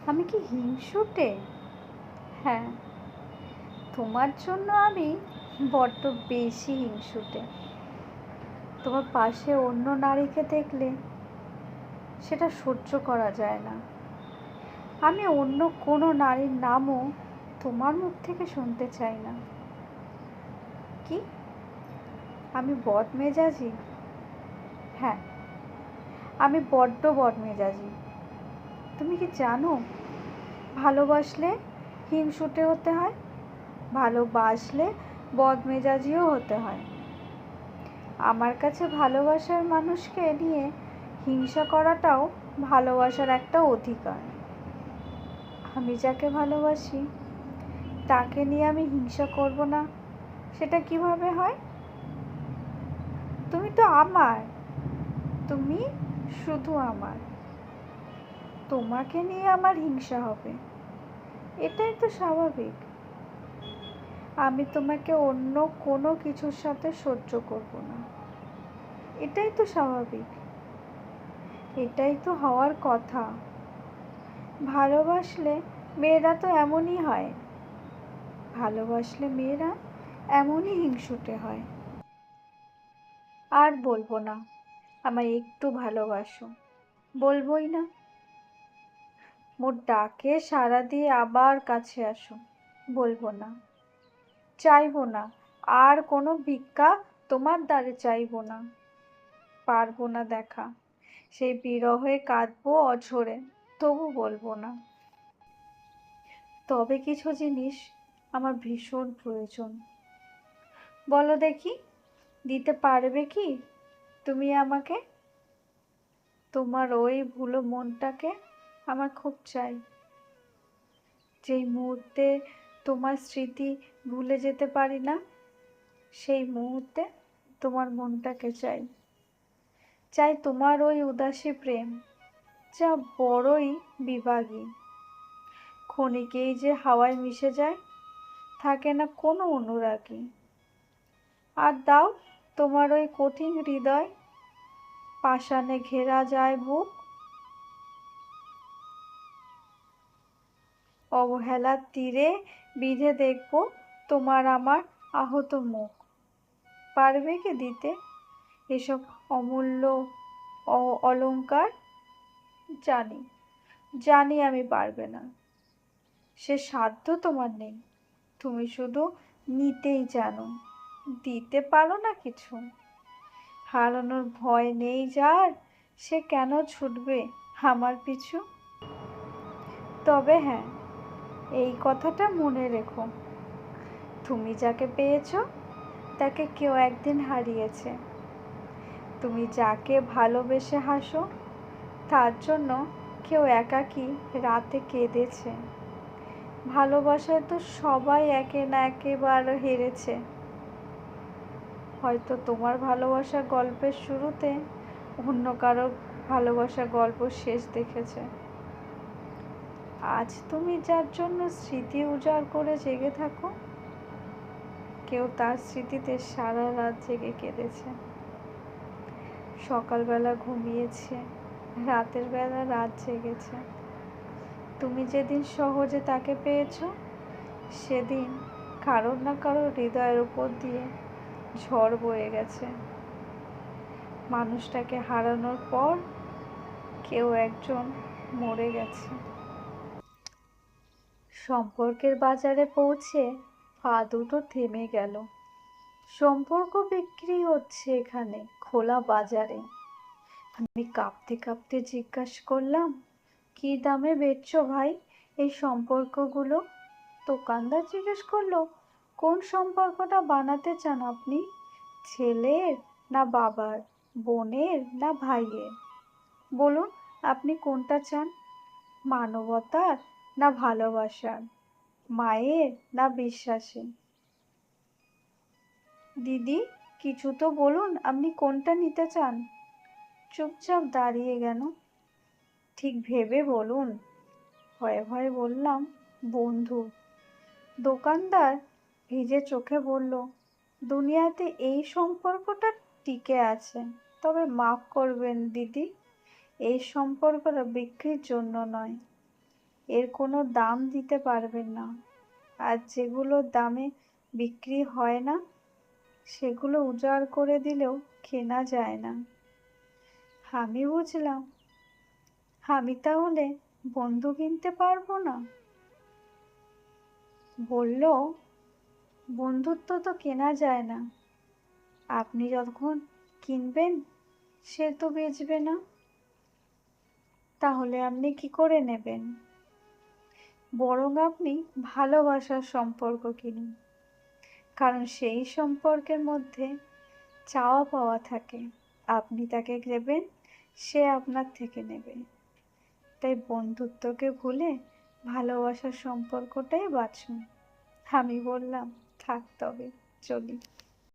আমি কি হিংসুটে? হ্যাঁ, তোমার জন্য আমি বড্ড বেশি হিংসুটে। তোমার পাশে অন্য নারীকে দেখলে সেটা সহ্য করা যায় না। আমি অন্য কোনো নারীর নামও তোমার মুখ থেকে শুনতে চাই না। কি? আমি বদমেজাজি? হ্যাঁ, আমি বড্ড বদমেজাজি। তুমি কি জানো ভালোবাসলে হিংসুটে হতে হয়, ভালোবাসলে বদমেজাজিও হতে হয়। আমার কাছে ভালোবাসার মানুষকে নিয়ে হিংসা করাটাও ভালোবাসার একটা অধিকার। আমি যাকে ভালোবাসি তাকে নিয়ে আমি হিংসা করব না, সেটা কিভাবে হয়? তুমি তো আমার, তুমি শুধু আমার। তোমাকে নিয়ে আমার হিংসা হবে, এটাই তো স্বাভাবিক। আমি তোমাকে অন্য কোনো কিছুর সাথে সহ্য করব না, এটাই তো স্বাভাবিক, এটাই তো হওয়ার কথা। ভালোবাসলে মেয়েরা তো এমনই হয়, ভালোবাসলে মেয়েরা এমনই হিংসুটে হয়। আর বলবো না আমায় একটু ভালোবাসো, বলবোই না। মোর ডাকে সাড়া দিয়ে আবার কাছে আসো, বলবো না। চাইবো না আর কোনো ভিক্ষা তোমার দ্বারে, চাইবো না। পারবো না দেখা সেই বিরহে কাঁদবো অঝরে, তবু বলবো না। তবে কিছু জিনিস আমার ভীষণ প্রয়োজন। বলো দেখি, দিতে পারবে কি তুমি আমাকে? তোমার ওই ভুলো মনটাকে আমার খুব চাই। যেই মুহূর্তে তোমার স্মৃতি ভুলে যেতে পারি না, সেই মুহূর্তে তোমার মনটাকে চাই। চাই তোমার ওই উদাসী প্রেম, যা বড়ই বিভাগী, ক্ষণিকেই যে হাওয়ায় মিশে যায়, থাকে না কোনো অনুরাগী। আর দাও তোমার ওই কঠিন হৃদয়, পাষাণে ঘেরা যায় বুক, অবহেলার তীরে বিঁধে দেখব তোমার আমার আহত মুখ। পারবে কি দিতে এসব অমূল্য অলংকার? জানি, জানি আমি পারবে না, সে সাধ্য তোমার নেই। তুমি শুধু নিতেই জানো, দিতে পারো না কিছু। হারানোর ভয় নেই যার, সে কেন ছুটবে আমার পিছু? তবে হ্যাঁ, এই কথাটা মনে রেখো, তুমি যাকে পেয়েছো তাকে কেউ একদিন হারিয়েছে। তুমি যাকে ভালোবেসে হাসো তার জন্য কেউ একাকী রাতে কেঁদেছে। ভালোবাসায় তো সবাই একে না একেবার হেরেছে। হয়তো তোমার ভালোবাসার গল্পের শুরুতে অন্য কারো ভালোবাসার গল্প শেষ দেখেছে। আজ তুমি যার জন্য স্মৃতি উজাড় করে জেগে থাকো, কেউ তার স্মৃতিতে সারা রাত জেগে কেঁদেছে। সকালবেলা ঘুমিয়েছে, রাতের বেলা রাত জেগেছে। তুমি যেদিন সহজে তাকে পেয়েছো, সেদিন কারোর না কারোর হৃদয়ের উপর দিয়ে ঝড় বয়ে গেছে। মানুষটাকে হারানোর পর কেউ একজন মরে গেছে। সম্পর্কের বাজারে পৌঁছে পা দুটো থেমে গেল। সম্পর্ক বিক্রি হচ্ছে এখানে খোলা বাজারে। আমি কাঁপতে কাঁপতে জিজ্ঞাসা করলাম, কি দামে বেচছো ভাই এই সম্পর্কগুলো? দোকানদার জিজ্ঞেস করলো, কোন সম্পর্কটা বানাতে চান আপনি? ছেলের না বাবার, বোনের না ভাইয়ের? বলুন আপনি কোনটা চান? মানবতার না ভালোবাসার, মায়ের না বিশ্বাসে? দিদি কিছু তো বলুন, আপনি কোনটা নিতে চান? চুপচাপ দাঁড়িয়ে গেল। ঠিক ভেবে বলুন। ভয়ে ভয়ে বললাম, বন্ধু। দোকানদার ভিজে চোখে বলল, দুনিয়াতে এই সম্পর্কটা টিকে আছে, তবে মাফ করবেন দিদি, এই সম্পর্কটা বিক্রির জন্য নয়। এর কোনো দাম দিতে পারবেন না, আর যেগুলোর দামে বিক্রি হয় না সেগুলো উজাড় করে দিলেও কেনা যায় না। আমি বুঝলাম, আমি তাহলে বন্ধু কিনতে পারবো না? বলল, বন্ধুত্ব তো কেনা যায় না, আপনি যখন কিনবেন সে তো বেচবে না, তাহলে আপনি কি করে নেবেন? বরং আপনি ভালোবাসার সম্পর্ক কিনুন, কারণ সেই সম্পর্কের মধ্যে চাওয়া পাওয়া থাকে। আপনি তাকে দেবেন, সে আপনার থেকে নেবে। তাই বন্ধুত্বকে ভুলে ভালোবাসার সম্পর্কটাই বাঁচুন। আমি বললাম, থাক তবে, চলি।